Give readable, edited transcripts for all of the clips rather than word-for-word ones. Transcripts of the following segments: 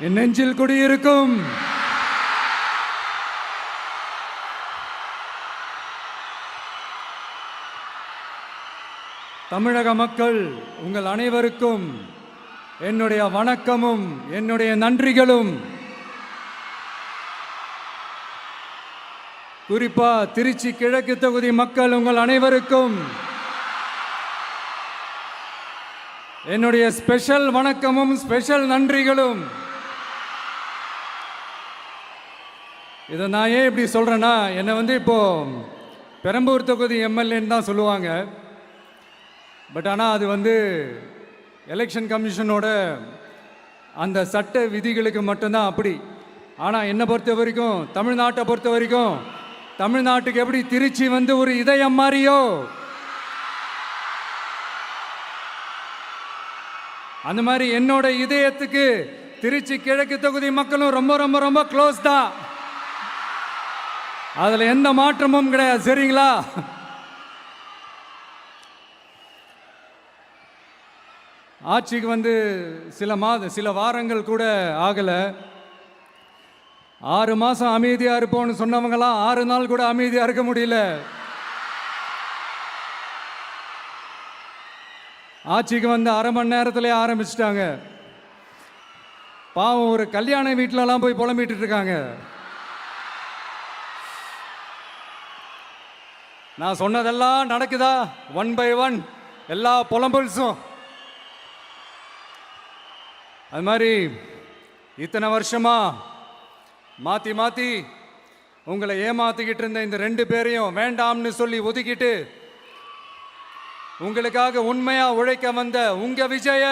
என் நெஞ்சில் குடியிருக்கும் தமிழக மக்கள் உங்கள் அனைவருக்கும் என்னுடைய வணக்கமும் என்னுடைய நன்றிகளும். குறிப்பா திருச்சி கிழக்கு தொகுதி மக்கள் உங்கள் அனைவருக்கும் என்னுடைய ஸ்பெஷல் வணக்கமும் ஸ்பெஷல் நன்றிகளும். இதை நான் ஏன் இப்படி சொல்றேன்னா, என்னை இப்போ பெரம்பூர் தொகுதி எம்எல்ஏன்னு தான் சொல்லுவாங்க. பட் ஆனால் அது எலெக்ஷன் கமிஷனோட அந்த சட்ட விதிகளுக்கு மட்டும்தான் அப்படி. ஆனால் என்னை பொறுத்த வரைக்கும், தமிழ்நாட்டை பொறுத்த வரைக்கும், தமிழ்நாட்டுக்கு எப்படி திருச்சி ஒரு இதயம் மாதிரியோ, அந்த மாதிரி என்னோட இதயத்துக்கு திருச்சி கிழக்கு தொகுதி மக்களும் ரொம்ப ரொம்ப ரொம்ப க்ளோஸ் தான். அதில் எந்த மாற்றமும் கிடையாது. சரிங்களா? ஆட்சிக்கு சில வாரங்கள் கூட ஆகலை. 6 மாதம் அமைதியாக இருப்போம்னு சொன்னவங்களாம் 6 நாள் கூட அமைதியாக இருக்க முடியல. ஆட்சிக்கு அரை மணி நேரத்திலே ஆரம்பிச்சிட்டாங்க. பாவம், ஒரு கல்யாண வீட்டிலலாம் போய் புலம்பிட்டு இருக்காங்க. நான் சொன்னதெல்லாம் நடக்குதா? 1 by 1 எல்லா புலம்பல்ஸும். அது மாதிரி இத்தனை வருஷமா மாற்றி மாற்றி உங்களை ஏமாத்திக்கிட்டு இருந்த இந்த 2 பேரையும் வேண்டாம்னு சொல்லி ஒதுக்கிட்டு உங்களுக்காக உண்மையா உழைக்க வந்த உங்க விஜய,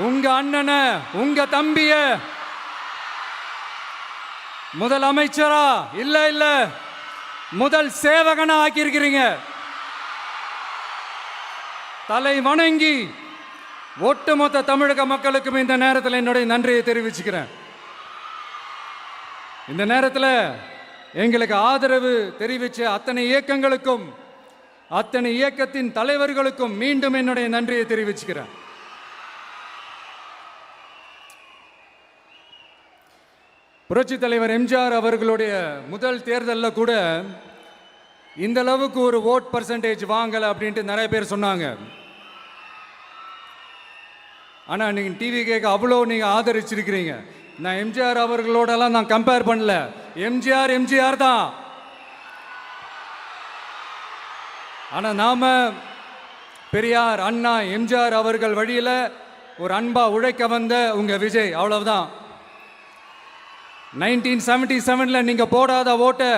உங்க அண்ணனை, உங்க தம்பிய முதல் அமைச்சரா இல்ல முதல் சேவகனா ஆக்கியிருக்கிறீங்க. தலை வணங்கி ஒட்டுமொத்த தமிழக மக்களுக்கும் இந்த நேரத்தில் என்னுடைய நன்றியை தெரிவிச்சுக்கிறேன். இந்த நேரத்தில் எங்களுக்கு ஆதரவு தெரிவித்த அத்தனை இயக்கங்களுக்கும், அத்தனை இயக்கத்தின் தலைவர்களுக்கும் மீண்டும் என்னுடைய நன்றியை தெரிவிச்சுக்கிறேன். புரட்சி தலைவர் எம்ஜிஆர் அவர்களுடைய முதல் தேர்தலில் கூட இந்த அளவுக்கு ஒரு ஓட் பர்சன்டேஜ் வாங்கலை அப்படின்ட்டு நிறைய பேர் சொன்னாங்க. ஆனால் நீங்கள் டிவி கேட்க அவ்வளோ நீங்கள் ஆதரிச்சிருக்கிறீங்க. நான் எம்ஜிஆர் அவர்களோடலாம் நான் கம்பேர் பண்ணல. எம்ஜிஆர் தான். ஆனால் நாம பெரியார், அண்ணா, எம்ஜிஆர் அவர்கள் வழியில் ஒரு அன்பா உழைக்க வந்த உங்க விஜய், அவ்வளவுதான். 1977 நீங்க போடாத ஓட்டை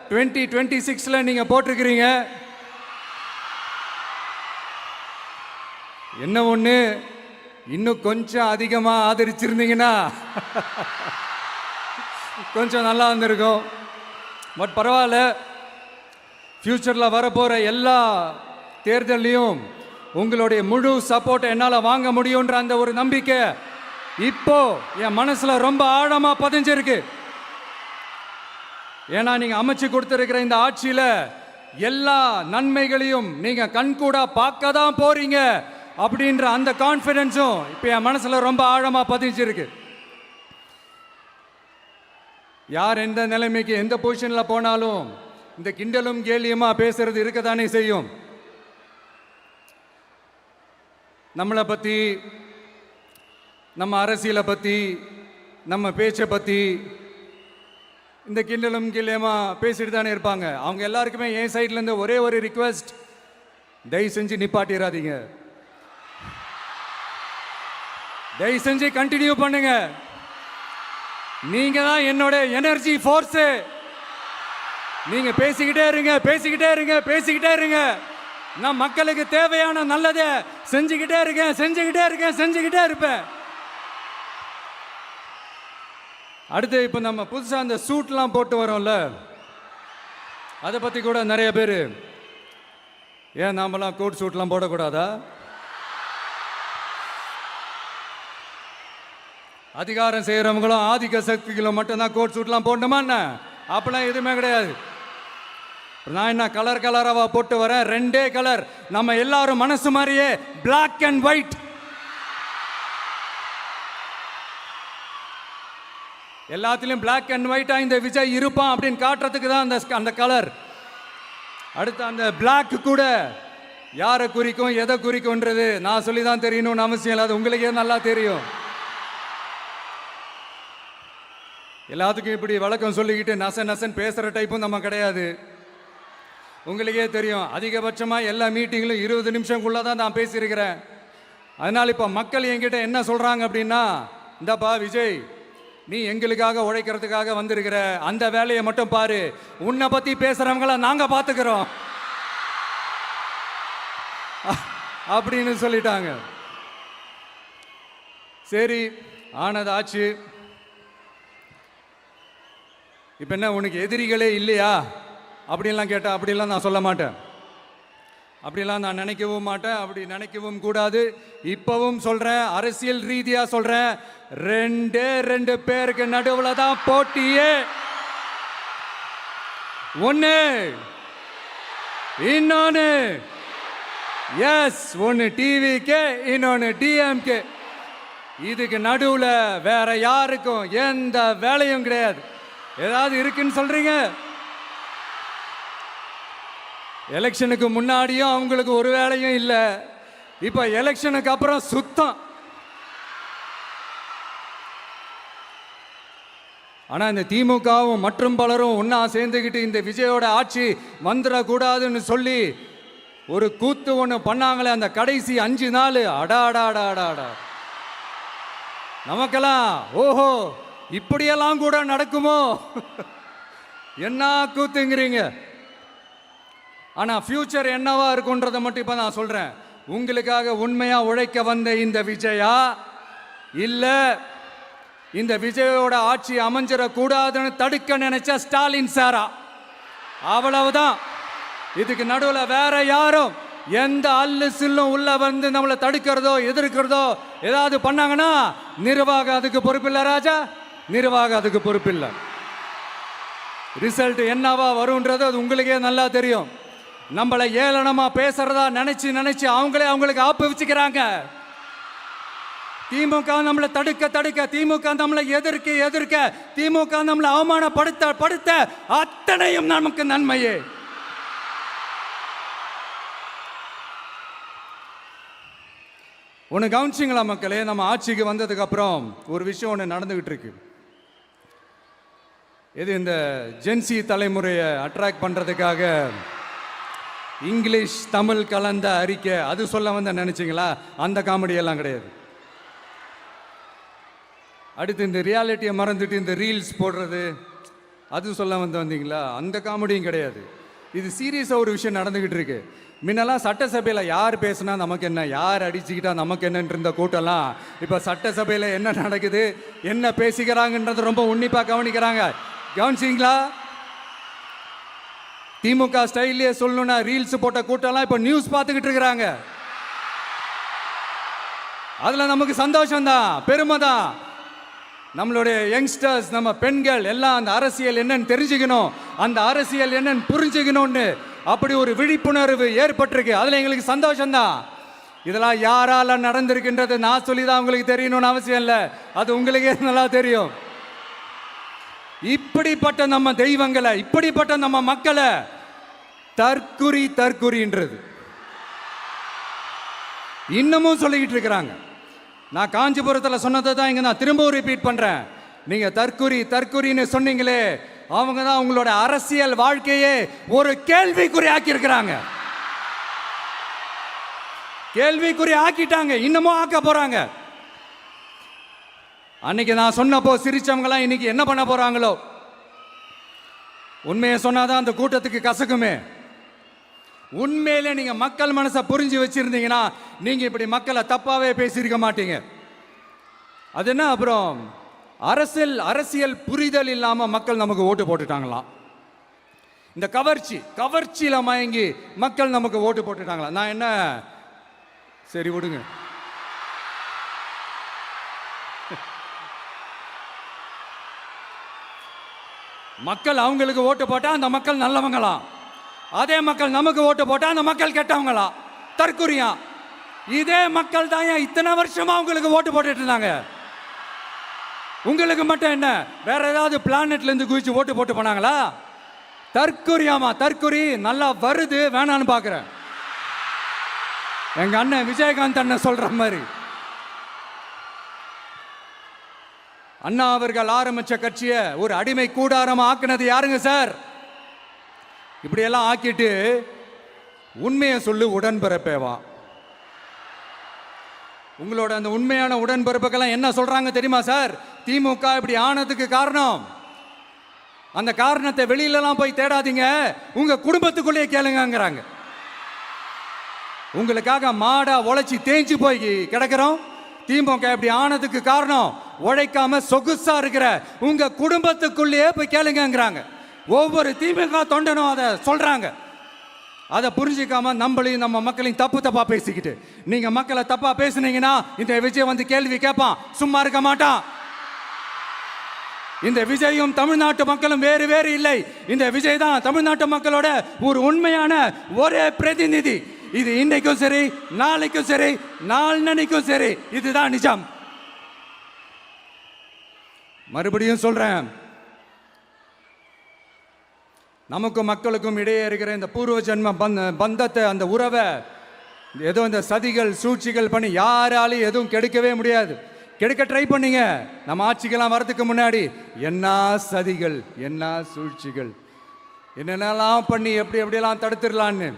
2026 நீங்க போட்டிருக்கிறீங்க. என்ன ஒன்று, இன்னும் கொஞ்சம் அதிகமாக ஆதரிச்சிருந்தீங்கன்னா கொஞ்சம் நல்லா இருந்திருக்கும். பட் பரவாயில்ல, ஃப்யூச்சரில் வரப்போகிற எல்லா தேர்தலையும் உங்களுடைய முழு சப்போர்ட்டை என்னால் வாங்க முடியுன்ற அந்த ஒரு நம்பிக்கை இப்போ என் மனசில் ரொம்ப ஆழமாக பதிஞ்சிருக்கு. ஏன்னா நீங்கள் அமைச்சு கொடுத்துருக்கிற இந்த ஆட்சியில் எல்லா நன்மைகளையும் நீங்கள் கண்கூடா பார்க்க தான் போறீங்க அப்படின்ற அந்த கான்ஃபிடென்ஸும் இப்போ என் மனசில் ரொம்ப ஆழமாக பதிஞ்சிருக்கு. யார் எந்த நிலைமைக்கு எந்த பொசிஷனில் போனாலும் இந்த கிண்டலும் கேலியுமா பேசுறது இருக்க தானே செய்யும். நம்மளை பற்றி, நம்ம அரசியலை பற்றி, நம்ம பேச்சை பற்றி இந்த கிண்டலும் கேலியுமா பேசிட்டு தானே இருப்பாங்க. அவங்க எல்லாருக்குமே என் சைட்லேருந்து ஒரே ஒரு ரிக்வெஸ்ட், தயவு செஞ்சு நிப்பாட்டிடாதீங்க. தயவு செஞ்சு கண்டினியூ பண்ணுங்க. நீங்க தான் என்னோட எனர்ஜி ஃபோர்ஸ். நீங்க பேசிக்கிட்டே இருங்க. நான் மக்களுக்கு தேவையான நல்லதை செஞ்சுக்கிட்டே இருப்பேன். அடுத்து இப்போ நம்ம புதுசா அந்த சூட்லாம் போட்டு வரோம்ல, அதை பத்தி கூட நிறைய பேர், ஏன் நாமெல்லாம் கோட் சூட்லாம் போடக்கூடாதா? அதிகாரம் செய்கிறவங்களும் ஆதிக்க சக்திகளும் மட்டும்தான் கோட் சூட்லாம் போடணுமா என்ன? அப்பெல்லாம் எதுவுமே கிடையாது. நான் என்ன கலராக போட்டு வரேன்? 2 கலர். நம்ம எல்லாரும் மனசு மாதிரியே பிளாக் அண்ட் ஒயிட். எல்லாத்திலும் பிளாக் அண்ட் ஒயிட்டா இந்த விஜய் இருப்பான் அப்படின்னு காட்டுறதுக்கு தான் அந்த கலர். அடுத்து அந்த பிளாக் கூட யாரை குறிக்கும் எதை குறிக்கும்ன்றது நான் சொல்லி தான் தெரியணும்னு அவசியம் இல்லை, அது உங்களுக்கே நல்லா தெரியும். எல்லாத்துக்கும் இப்படி விளக்கம் சொல்லிக்கிட்டு நசன் பேசுகிற டைப்பும் நம்ம கிடையாது. உங்களுக்கே தெரியும், அதிகபட்சமாக எல்லா மீட்டிங்கிலும் 20 நிமிஷம்குள்ளே தான் நான் பேசியிருக்கிறேன். அதனால் இப்போ மக்கள் என்கிட்ட என்ன சொல்கிறாங்க அப்படின்னா, இந்தாப்பா விஜய், நீ எங்களுக்காக உழைக்கிறதுக்காக வந்திருக்கிற, அந்த வேலையை மட்டும் பாரு, உன்னை பற்றி பேசுகிறவங்கள நாங்கள் பார்த்துக்கிறோம் அப்படின்னு சொல்லிட்டாங்க. சரி, ஆனது ஆச்சு. இப்போ என்ன, உனக்கு எதிரிகளே இல்லையா அப்படின்லாம் கேட்டால் அப்படிலாம் நான் சொல்ல மாட்டேன், அப்படிலாம் நான் நினைக்கவும் மாட்டேன், அப்படி நினைக்கவும் கூடாது. இப்பவும் சொல்கிறேன், அரசியல் ரீதியாக சொல்கிறேன், 2 பேருக்கு நடுவில் தான் போட்டியே. ஒன்று இன்னொன்று, எஸ், ஒன்று டிவிக்கு, இன்னொன்று டிஎம்கே. இதுக்கு நடுவில் வேற யாருக்கும் எந்த வேலையும் கிடையாது. ஏதாவது இருக்குன்னு சொல்றீங்க? எலெக்ஷனுக்கு முன்னாடியும் அவங்களுக்கு ஒரு வேலையும் இல்லை, இப்போ எலெக்ஷனுக்கு அப்புறம் சுத்தம். ஆனால் இந்த திமுகவும் மற்றும் பலரும் ஒன்றா சேர்ந்துக்கிட்டு இந்த விஜயோட ஆட்சி வந்துடக்கூடாதுன்னு சொல்லி ஒரு கூத்து ஒன்று பண்ணாங்களே, அந்த கடைசி 5 நாள், அடாடாடாடாடா, நமக்கெல்லாம் ஓஹோ இப்படியெல்லாம் கூட நடக்குமோ என்ன கூத்துங்கிறீங்க. ஆனால் ஃபியூச்சர் என்னவா இருக்குன்றதை மட்டும் இப்போ நான் சொல்கிறேன். உங்களுக்காக உண்மையாக உழைக்க வந்த இந்த விஜயா, இல்லை இந்த விஜயோட ஆட்சி அமைஞ்சிடக்கூடாதுன்னு தடுக்க நினைச்ச ஸ்டாலின் சாரா, அவ்வளவுதான். இதுக்கு நடுவில் வேற யாரும் எந்த அல்லு சில்லும் உள்ள வந்து நம்மளை தடுக்கிறதோ எதிர்க்கிறதோ ஏதாவது பண்ணாங்கன்னா நிர்வாகம் அதுக்கு பொறுப்பில்லை ராஜா, நிர்வாகம் அதுக்கு பொறுப்பில்லை. ரிசல்ட் என்னவா வரும்ன்றது அது உங்களுக்கே நல்லா தெரியும். நம்மளை ஏளனமா பேசுறதா நினைச்சு அவங்களுக்கு ஆப்பு வச்சுக்கிறாங்க. திமுக நம்மளை தடுக்க, திமுக நம்மளை எதிர்க்க, திமுக நம்மளை அவமானப்படுத்த அத்தனையும் நமக்கு நன்மையே. ஒன்று கவனிச்சிங்களா மக்களே, நம்ம ஆட்சிக்கு வந்ததுக்கு அப்புறம் ஒரு விஷயம் ஒன்று நடந்துகிட்டு இருக்கு. இது இந்த ஜென்சி தலைமுறையை அட்ராக்ட் பண்ணுறதுக்காக இங்கிலீஷ் தமிழ் கலந்த அறிக்கை, அது சொல்ல வந்த நினைச்சிங்களா? அந்த காமெடியெல்லாம் கிடையாது. அடுத்து இந்த ரியாலிட்டியை மறந்துட்டு இந்த ரீல்ஸ் போடுறது, அது சொல்ல வந்தீங்களா? அந்த காமெடியும் கிடையாது. இது சீரியஸாக ஒரு விஷயம் நடந்துக்கிட்டு இருக்கு. முன்னெல்லாம் சட்டசபையில் யார் பேசுனா நமக்கு என்ன, யார் அடிச்சுக்கிட்டா நமக்கு என்னன்னு இருந்த கூட்டம்லாம் இப்போ சட்டசபையில் என்ன நடக்குது, என்ன பேசிக்கிறாங்கன்றது ரொம்ப உன்னிப்பாக கவனிக்கிறாங்க. கவனிச்சிங்களா? திமுக ஸ்டைல்லையே சொல்லணும்னா ரீல்ஸ் போட்ட கூட்டம்லாம் இப்போ நியூஸ் பார்த்துக்கிட்டு இருக்கிறாங்க. அதில் நமக்கு சந்தோஷம்தான், பெருமை தான். நம்மளுடைய யங்ஸ்டர்ஸ், நம்ம பெண்கள் எல்லாம் அந்த அரசியல் என்னன்னு தெரிஞ்சுக்கணும், அந்த அரசியல் என்னன்னு புரிஞ்சுக்கணும்னு அப்படி ஒரு விழிப்புணர்வு ஏற்பட்டிருக்கு. அதில் எங்களுக்கு சந்தோஷம்தான். இதெல்லாம் யாரால நடந்திருக்குன்றது நான் சொல்லி தான் உங்களுக்கு தெரியணும்னு அவசியம் இல்லை, அது உங்களுக்கே நல்லா தெரியும். இப்படிப்பட்ட நம்ம தெய்வங்களை, இப்படிப்பட்ட நம்ம மக்களை தற்குறின்றது இன்னமும் சொல்லிக்கிட்டு இருக்கிறாங்க. நான் காஞ்சிபுரத்தில் சொன்னதை தான் இங்கே நான் திரும்பவும் ரிப்பீட் பண்ணுறேன். நீங்கள் தற்குறின்னு சொன்னீங்களே, அவங்க தான் உங்களோட அரசியல் வாழ்க்கையே ஒரு கேள்விக்குறி ஆக்கியிருக்கிறாங்க. கேள்விக்குறி ஆக்கிட்டாங்க, இன்னமும் ஆக்க போறாங்க. அன்னைக்கு நான் சொன்னப்போ சிரிச்சவங்களாம் இன்னைக்கு என்ன பண்ண போறாங்களோ. உண்மையை சொன்னாதான் அந்த கூட்டத்துக்கு கசக்குமே. உண்மையிலே நீங்க மக்கள் மனசை புரிஞ்சு வச்சிருந்தீங்கன்னா நீங்க இப்படி மக்களை தப்பாவே பேசியிருக்க மாட்டீங்க. அது என்ன, அப்புறம் அரசியல் புரிதல் இல்லாம மக்கள் நமக்கு ஓட்டு போட்டுட்டாங்களாம். இந்த கவர்ச்சியில மயங்கி மக்கள் நமக்கு ஓட்டு போட்டுட்டாங்களா? நான் என்ன, சரி விடுங்க. மக்கள் அவங்களுக்கு ஓட்டு போட்டா அந்த மக்கள் நல்லவங்களாம், அதே மக்கள் நமக்கு ஓட்டு போட்டா அந்த மக்கள் கெட்டவங்களா, தற்குறியா. இதே மக்கள் தான் இத்தனை வருஷமா அவங்களுக்கு ஓட்டு போட்டுட்டு இருந்தாங்க. உங்களுக்கு மட்டும் என்ன, வேற ஏதாவது பிளானட்ல இருந்து குதிச்சு ஓட்டு போட்டு போனாங்களா? தற்கொரியாமா, தற்கொரி நல்லா வருது, வேணான்னு பாக்குறேன். எங்க அண்ணன் விஜயகாந்த் அண்ணன் சொல்ற மாதிரி, அண்ணா அவர்கள் ஆரம்பிச்ச கட்சியை ஒரு அடிமை கூடாரமா ஆக்குனது யாருங்க சார்? இப்படியெல்லாம் ஆக்கிட்டு உண்மையை சொல்லு உடன்பிறப்பேவா. உங்களோட அந்த உண்மையான உடன்பிறப்புக்கெல்லாம் என்ன சொல்றாங்க தெரியுமா சார்? திமுக இப்படி ஆனதுக்கு காரணம், அந்த காரணத்தை வெளியிலலாம் போய் தேடாதீங்க, உங்க குடும்பத்துக்குள்ளேயே கேளுங்கிறாங்க. உங்களுக்காக மாடா உழைச்சி தேஞ்சு போய் கிடக்கிறோம். திமுக இப்படி ஆனதுக்கு காரணம் உழைக்காம சொகுசா இருக்கிற உங்க குடும்பத்துக்குள்ளேயே போய் கேளுங்கிறாங்க. ஒவ்வொரு திமுக தொண்டனும் அதை சொல்றாங்க. அதை புரிஞ்சிக்காம நம்மளையும் நம்ம மக்களையும் தப்பா பேசிக்கிட்டு, நீங்க மக்களை தப்பா பேசுனீங்கன்னா இந்த விஜய் வந்து கேள்வி கேட்பான், சும்மா இருக்க மாட்டான். இந்த விஜயும் தமிழ்நாட்டு மக்களும் வேறு வேறு இல்லை. இந்த விஜய் தான் தமிழ்நாட்டு மக்களோட ஒரு உண்மையான ஒரே பிரதிநிதி. இது இன்னைக்கும் சரி, நாளைக்கும் சரி, நாளன்னைக்கும் சரி, இதுதான் நிஜம். மறுபடியும் சொல்றேன், நமக்கும் மக்களுக்கும் இடையே இருக்கிற இந்த பூர்வ ஜென்ம பந்தத்தை, அந்த உறவை ஏதோ இந்த சதிகள் சூழ்ச்சிகள் பண்ணி யாராலையும் எதுவும் கெடுக்கவே முடியாது. கெடுக்க ட்ரை பண்ணீங்க நம்ம ஆட்சிக்கெல்லாம் வரதுக்கு முன்னாடி. என்ன சதிகள், என்ன சூழ்ச்சிகள், என்னென்னலாம் பண்ணி எப்படி எப்படியெல்லாம் தடுத்துடலான்னு.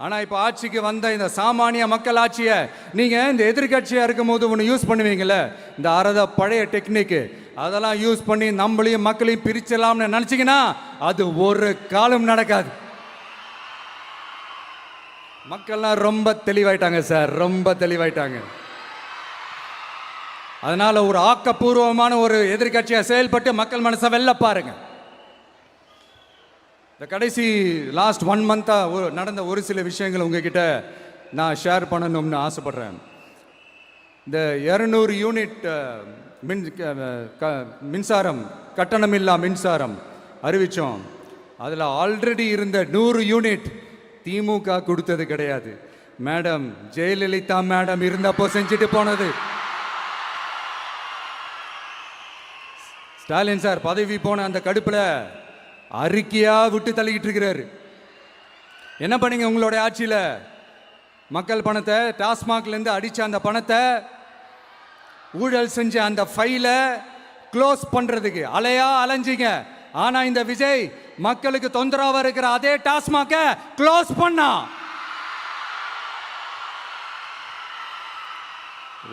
ஆனால் இப்போ ஆட்சிக்கு வந்த இந்த சாமானிய மக்கள் ஆட்சியை நீங்கள் இந்த எதிர்கட்சியாக இருக்கும் போது ஒன்று யூஸ் பண்ணுவீங்கள, இந்த அறத பழைய டெக்னிக்கு, அதெல்லாம் யூஸ் பண்ணி நம்மளையும் மக்களையும் பிரிச்சலாம்னு நினச்சிங்கன்னா அது ஒரு காலம் நடக்காது. மக்கள்லாம் ரொம்ப தெளிவாயிட்டாங்க சார், ரொம்ப தெளிவாயிட்டாங்க. அதனால ஒரு ஆக்கப்பூர்வமான ஒரு எதிர்கட்சியாக செயல்பட்டு மக்கள் மனசை வெல்ல பாருங்க. இந்த கடைசி லாஸ்ட் 1 மந்த்தாக நடந்த ஒரு சில விஷயங்கள் உங்ககிட்ட நான் ஷேர் பண்ணணும்னு ஆசைப்படுறேன். இந்த 200 யூனிட் மின்சாரம், கட்டணமில்லா மின்சாரம் அறிவித்தோம். அதில் ஆல்ரெடி இருந்த 100 யூனிட் திமுக கொடுத்தது கிடையாது. மேடம் ஜெயலலிதா மேடம் இருந்தப்போ செஞ்சுட்டு போனது. ஸ்டாலின் சார் பதவி போன அந்த கடுப்பில் அறிக்கையா விட்டு தள்ளிக்கிட்டு இருக்கிறாரு. என்ன பண்ணீங்க உங்களுடைய ஆட்சியில்? மக்கள் பணத்தை, டாஸ்மாக்லேருந்து அடித்த அந்த பணத்தை, ஊழல் செஞ்ச அந்த ஃபைலை க்ளோஸ் பண்ணுறதுக்கு அலையா அலைஞ்சிங்க. ஆனால் இந்த விஜய் மக்களுக்கு தொந்தரவாக இருக்கிற அதே டாஸ்மாகை க்ளோஸ் பண்ணா.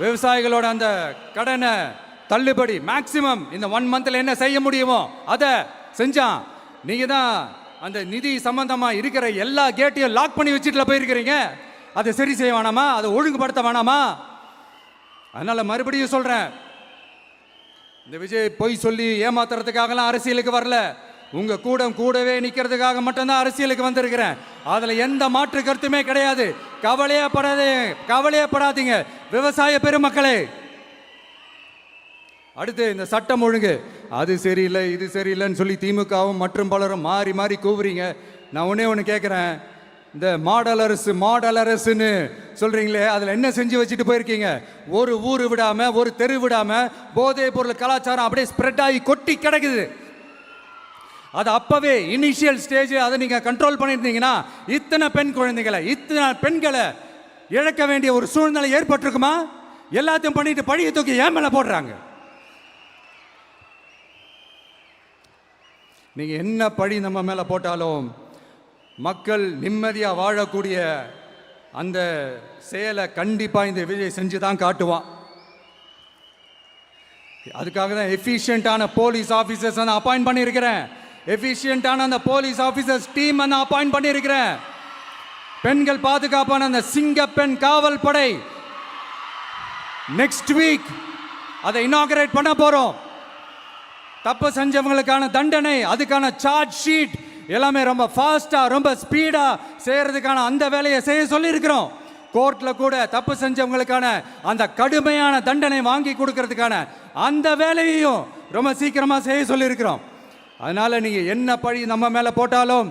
விவசாயிகளோட அந்த கடனை தள்ளுபடி மேக்சிமம் இந்த 1 மந்த்ல என்ன செய்ய முடியுமோ அதை செஞ்சான். நீங்க தான் அந்த நிதி சம்பந்தமா இருக்கிற எல்லா கேட்டையும் லாக் பண்ணி வச்சுட்டு போயிருக்கிறீங்க. அதை சரி செய்ய வேணாமா? அதை ஒழுங்குபடுத்த வேணாமா? அதனால மறுபடியும் சொல்றேன், இந்த விஜய் பொய் சொல்லி ஏமாத்துறதுக்காகலாம் அரசியலுக்கு வரல. உங்க கூடவே நிக்கிறதுக்காக மட்டும்தான் அரசியலுக்கு வந்திருக்கிறேன். அதுல எந்த மாற்று கருத்துமே கிடையாது. கவலையப்படாதீங்க விவசாய பெருமக்களே. அடுத்து இந்த சட்டம் ஒழுங்கு, அது சரியில்லை இது சரியில்லைன்னு சொல்லி திமுகவும் மற்றும் பலரும் மாறி மாறி கூவுறீங்க. நான் ஒன்று கேட்குறேன், இந்த மாடல் அரசுன்னு சொல்கிறீங்களே, அதில் என்ன செஞ்சு வச்சுட்டு போயிருக்கீங்க? ஒரு ஊர் விடாமல், ஒரு தெரு விடாமல் போதைப் பொருள் கலாச்சாரம் அப்படியே ஸ்ப்ரெட் ஆகி கொட்டி கிடக்குது. அது அப்போவே இனிஷியல் ஸ்டேஜ் அதை நீங்கள் கண்ட்ரோல் பண்ணியிருந்தீங்கன்னா இத்தனை பெண்களை இழக்க வேண்டிய ஒரு சூழ்நிலை ஏற்பட்டிருக்குமா? எல்லாத்தையும் பண்ணிட்டு பழியை தூக்கி ஏன் மேலே போடுறாங்க. நீங்கள் என்ன பழி நம்ம மேலே போட்டாலும் மக்கள் நிம்மதியாக வாழக்கூடிய அந்த செயலை கண்டிப்பாக இந்த விஜய் செஞ்சு தான் காட்டுவான். அதுக்காக தான் எஃபிஷியண்டான போலீஸ் ஆஃபீஸர்ஸ் நான் அப்பாயிண்ட் பண்ணியிருக்கிறேன். எஃபிஷியண்டான அந்த போலீஸ் ஆஃபீஸர்ஸ் டீம் நான் அப்பாயிண்ட் பண்ணியிருக்கிறேன். பெண்கள் பாதுகாப்பான அந்த சிங்கப்பெண் காவல் படை நெக்ஸ்ட் வீக் அதை இனாகரேட் பண்ண போகிறோம். தப்பு செஞ்சவங்களுக்கான தண்டனை, அதுக்கான சார்ஜ் ஷீட் எல்லாமே ரொம்ப ஃபாஸ்ட்டாக ரொம்ப ஸ்பீடாக செய்கிறதுக்கான அந்த வேலையை செய்ய சொல்லியிருக்கிறோம். கோர்ட்டில் கூட தப்பு செஞ்சவங்களுக்கான அந்த கடுமையான தண்டனை வாங்கி கொடுக்கறதுக்கான அந்த வேலையையும் ரொம்ப சீக்கிரமாக செய்ய சொல்லியிருக்கிறோம். அதனால் நீங்கள் என்ன பழி நம்ம மேலே போட்டாலும்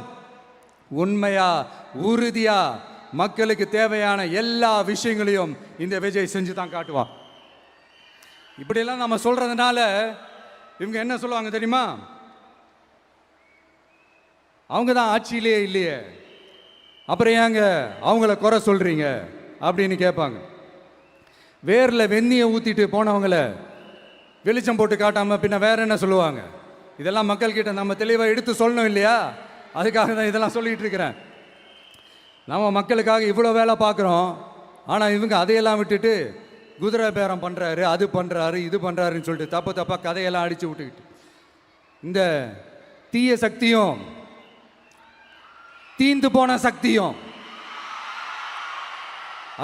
உண்மையாக உறுதியாக மக்களுக்கு தேவையான எல்லா விஷயங்களையும் இந்த விஜய் செஞ்சு தான் காட்டுவான். இப்படியெல்லாம் நம்ம சொல்கிறதுனால இவங்க என்ன சொல்லுவாங்க தெரியுமா? அவங்க தான் ஆட்சியிலே இல்லையே, அப்புறம் ஏங்க அவங்கள குறை சொல்றீங்க அப்படின்னு கேட்பாங்க. வேரில் வெந்நியை ஊற்றிட்டு போனவங்கள வெளிச்சம் போட்டு காட்டாமல் பின்ன வேற என்ன சொல்லுவாங்க? இதெல்லாம் மக்கள்கிட்ட நம்ம தெளிவாக எடுத்து சொல்லணும் இல்லையா? அதுக்காக தான் இதெல்லாம் சொல்லிகிட்டு இருக்கிறேன். நம்ம மக்களுக்காக இவ்வளோ வேலை பார்க்குறோம், ஆனால் இவங்க அதையெல்லாம் விட்டுட்டு குதிரை பேரம் பண்ணுறாரு, அது பண்ணுறாரு, இது பண்ணுறாருன்னு சொல்லிட்டு தப்பாக கதையெல்லாம் அடித்து விட்டுக்கிட்டு இந்த தீய சக்தியும் தீந்து போன சக்தியும்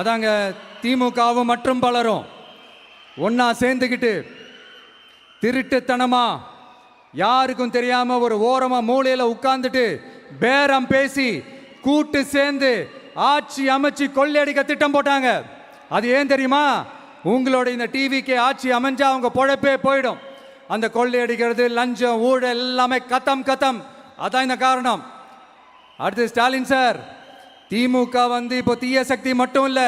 அதாங்க திமுகவும் மற்றும் பலரும் ஒன்னா சேர்ந்துக்கிட்டு திருட்டுத்தனமா யாருக்கும் தெரியாம ஒரு ஓரமா மூலையில உட்கார்ந்துட்டு பேரம் பேசி கூட்டு சேர்ந்து ஆட்சி அமைச்சு கொள்ளையடிக்க திட்டம் போட்டாங்க. அது ஏன் தெரியுமா? உங்களோட இந்த டிவிக்கு ஆட்சி அமைஞ்சா அவங்க பொழப்பே போயிடும். அந்த கொள்ளையடிக்கிறது, லஞ்சம், ஊழல் எல்லாமே கத்தம் கத்தம். அதான் இந்த காரணம். அடுத்து ஸ்டாலின் சார், திமுக வந்து இப்போ தீய சக்தி மட்டும் இல்ல,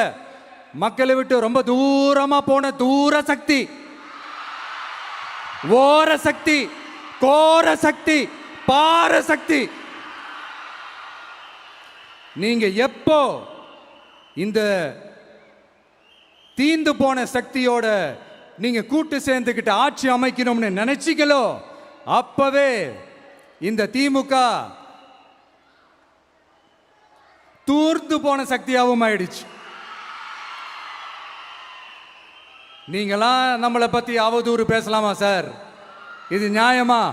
மக்களை விட்டு ரொம்ப தூரமா போன தூர சக்தி, ஓர சக்தி, கோர சக்தி, பார சக்தி. நீங்க எப்போ இந்த தீந்து போன சக்தியோட நீங்க கூட்டு சேர்ந்துக்கிட்டு ஆட்சி அமைக்கணும்னு நினைச்சீங்களோ அப்பவே இந்த திமுக தூர்ந்து போன சக்தியாகவும் ஆயிடுச்சு. நீங்களாம் நம்மளை பத்தி அவதூறு பேசலாமா சார்? இது நியாயமா?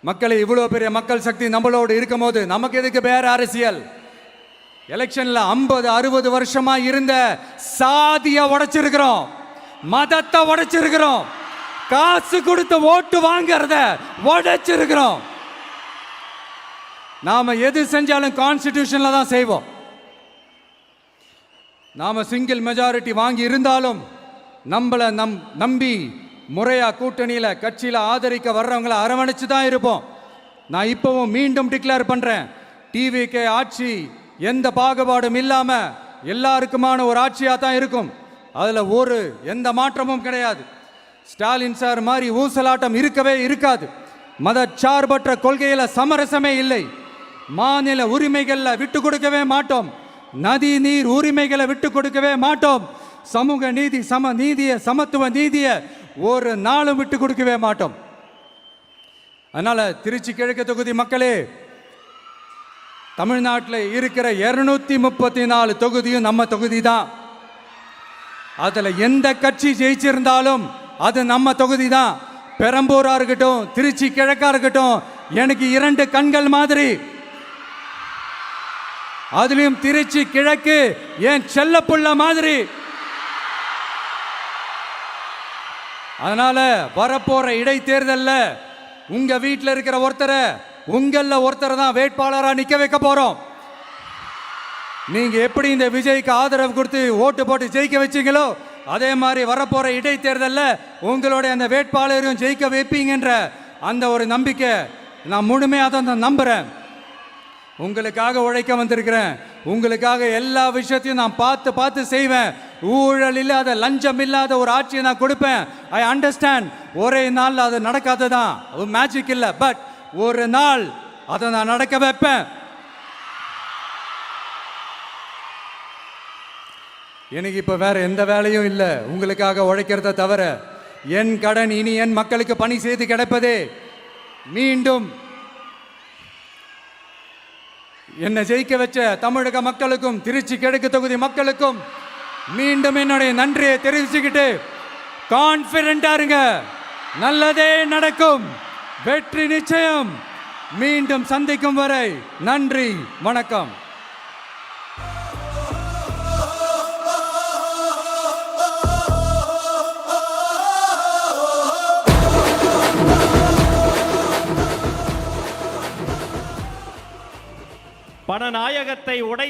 மக்களை இவ்வளோ பெரிய மக்கள் சக்தி நம்மளோடு இருக்கும் போது நமக்கு எதுக்கு வேற அரசியல்? எலெக்ஷன்ல 50-60 வருஷமா இருந்த சாதிய உடைச்சிருக்கிறோம், மதத்தை உடைச்சிருக்கிறோம், காசு கொடுத்து ஓட்டு வாங்கறத உடைச்சிருக்கிறோம். நாம எது செஞ்சாலும் கான்ஸ்டிடியூஷன்ல தான் செய்வோம். நாம சிங்கிள் மெஜாரிட்டி வாங்கி இருந்தாலும் நம்மளை நம்பி முறையா கூட்டணியில கட்சியில ஆதரிக்க வர்றவங்களை அரவணைச்சு தான் இருப்போம். நான் இப்பவும் மீண்டும் டிக்ளேர் பண்றேன், டிவிகே ஆட்சி எந்த பாகுபாடும் இல்லாம எல்லாருக்குமான ஒரு ஆட்சியா தான் இருக்கும். அதுல எந்த மாற்றமும் கிடையாது. ஸ்டாலின் சார் மாதிரி ஊசலாட்டம் இருக்கவே இருக்காது. மதச்சார்பற்ற கொள்கையில சமரசமே இல்லை. மாநில உரிமைகள்ல விட்டு கொடுக்கவே மாட்டோம். நதி நீர் உரிமைகளை விட்டு கொடுக்கவே மாட்டோம். சமூக நீதி, சம நீதிய, சமத்துவ நீதிய ஒரு நாளும் விட்டு கொடுக்கவே மாட்டோம். அதனால திருச்சி கிழக்கு தொகுதி மக்களே, தமிழ்நாட்டில் இருக்கிற 234 தொகுதியும் நம்ம தொகுதி தான். அதுல எந்த கட்சி ஜெயிச்சிருந்தாலும் அது நம்ம தொகுதி தான். பெரம்பூரா இருக்கட்டும், திருச்சி கிழக்கா இருக்கட்டும், எனக்கு 2 கண்கள் மாதிரி. அதுலயும் திருச்சி கிழக்கு என் செல்ல புள்ள மாதிரி. அதனால வரப்போற இடைத்தேர்தல்ல உங்க வீட்டில் இருக்கிற ஒருத்தரை உங்கள ஒருத்தரை தான் வேட்பாளராக நிக்க வைக்க போறோம். நீங்க எப்படி இந்த விஜய்க்கு ஆதரவு கொடுத்து ஓட்டு போட்டு ஜெயிக்க வச்சீங்களோ அதே மாதிரி வரப்போற இடைத்தேர்தல்ல உங்களுடைய அந்த வேட்பாளரையும் ஜெயிக்க வைப்பீங்கன்ற அந்த ஒரு நம்பிக்கை நான் முழுமையாக தான் நம்புறேன். உங்களுக்காக உழைக்க வந்திருக்கிறேன். உங்களுக்காக எல்லா விஷயத்தையும் நான் பார்த்து செய்வேன். ஊழல் இல்லாத, லஞ்சம் இல்லாத ஒரு ஆட்சியை நான் கொடுப்பேன். I understand. ஒரே நாள் அது நடக்காததான், மேஜிக் இல்லை. பட் ஒரு நாள் அதை நான் நடக்க வைப்பேன். எனக்கு இப்ப வேற எந்த வேலையும் இல்லை உங்களுக்காக உழைக்கிறத தவிர. என் கடன் இனி என் மக்களுக்கு பணி செய்து கிடைப்பதே. மீண்டும் என்னை ஜெயிக்க வச்ச தமிழக மக்களுக்கும் திருச்சி கிழக்கு தொகுதி மக்களுக்கும் மீண்டும் என்னுடைய நன்றியை தெரிவிச்சுக்கிட்டு கான்பிடண்டா இருங்க, நல்லதே நடக்கும், வெற்றி நிச்சயம். மீண்டும் சந்திக்கும் வரை நன்றி, வணக்கம். பணநாயகத்தை உடை